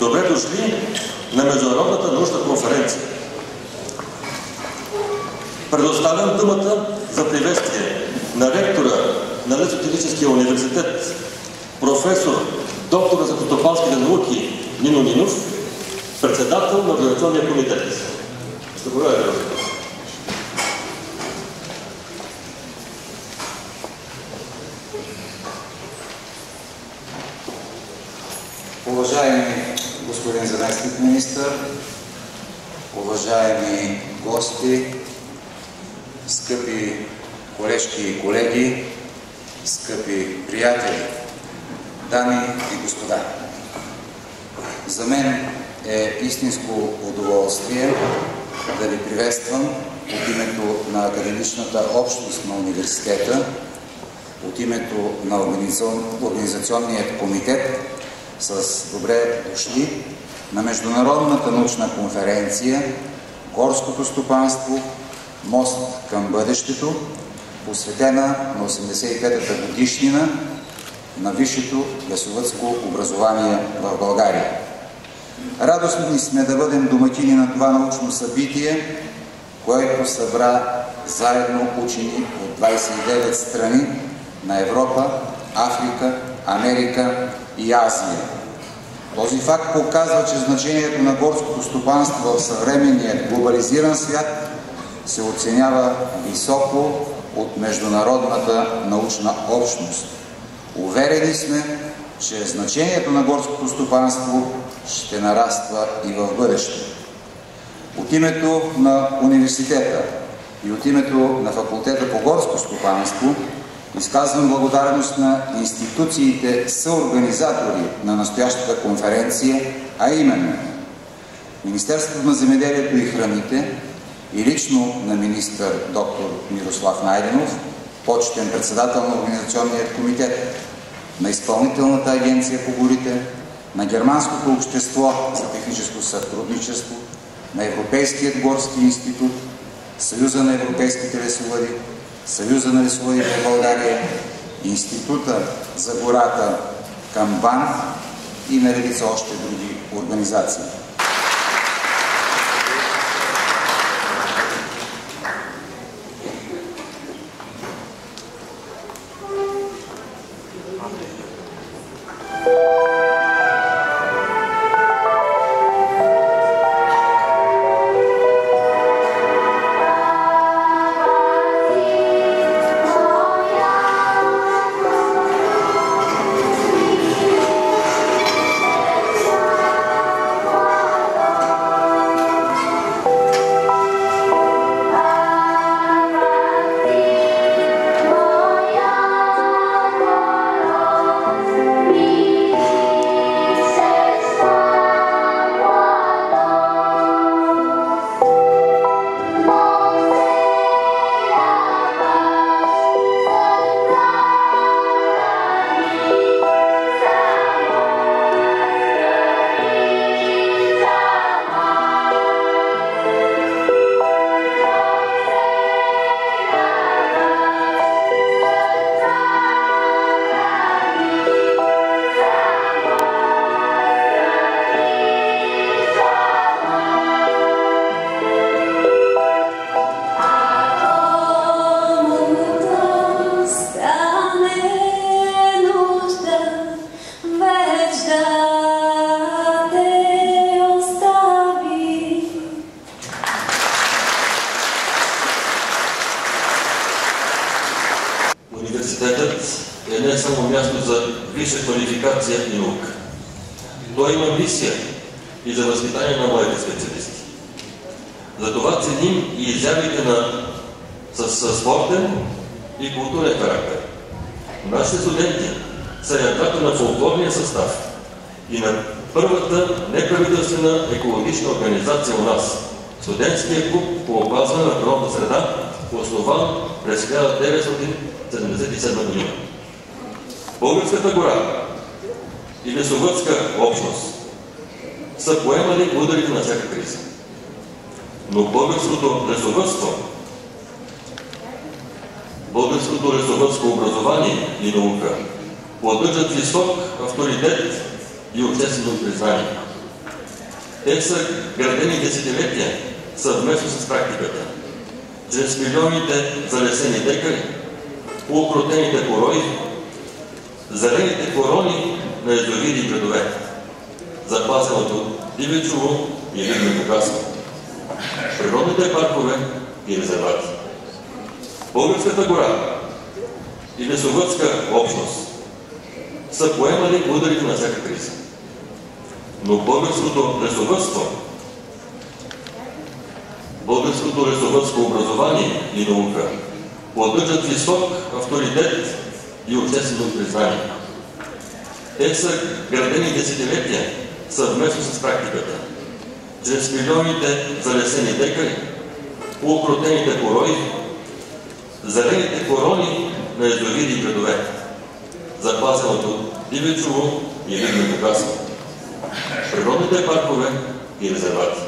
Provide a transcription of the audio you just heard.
Добре дошли на Международната научна конференция. Предоставям думата за приветствие на ректора на Лесотехническия университет, професор, доктор за стопанските науки Нино Нинов, председател на Организационния комитет. Заповядайте. Уважаеми господин заместник министър, уважаеми гости, скъпи колежки и колеги, скъпи приятели, дами и господа! За мен е истинско удоволствие да ви приветствам от името на академичната общност на университета, от името на Организационният комитет, с добре дошли на Международната научна конференция Горското стопанство – мост към бъдещето, посветена на 85-та годишнина на висшето лесовъдско образование в България. Радостни сме да бъдем домакини на това научно събитие, което събра заедно учени от 29 страни на Европа, Африка, Америка и Азия. Този факт показва, че значението на горското стопанство в съвременния глобализиран свят се оценява високо от международната научна общност. Уверени сме, че значението на горското стопанство ще нараства и в бъдеще. От името на университета и от името на факултета по горско стопанство изказвам благодарност на институциите съорганизатори на настоящата конференция, а именно Министерството на земеделието и храните и лично на министър доктор Мирослав Найденов, почетен председател на Организационният комитет, на Изпълнителната агенция по горите, на Германското общество за техническо сътрудничество, на Европейският горски институт, Съюза на европейските лесовъди, Съюза на лесовъдите в България, Института за гората към БАН и на редица още други организации. Университетът е не само място за висша квалификация и наука. Той има мисия и за възпитание на младите специалисти. Затова ценим и изявите с спортен и културен характер. Нашите студенти са ядрата на фолклорния състав и на първата неправителствена екологична организация у нас – Студентския клуб по опазване на природна среда, основан през 1977 година. Българската гора и лесовъдска общност са поемали ударите на всяка криза. Но българското лесовъдско образование и наука поддържат висок авторитет и обществено признание. Те са градени десетилетия съвместно с практиката. Чрез милионите залесени декари, укротените порои, зелените корони на язовири и градове, запазеното дивечово и рибно богатство, природните паркове и резервати. Българската гора и лесовъдска общност са поемали ударите на всяка криза. Но българското лесовъдско образование и наука поддържат висок авторитет и обществено признание. Те са градени десетилетия съвместно с практиката. Чрез милионите залесени декари, укротените порои, зелените корони на язовири и градове, запазеното дивечово и рибно богатство, природните паркове и резервати.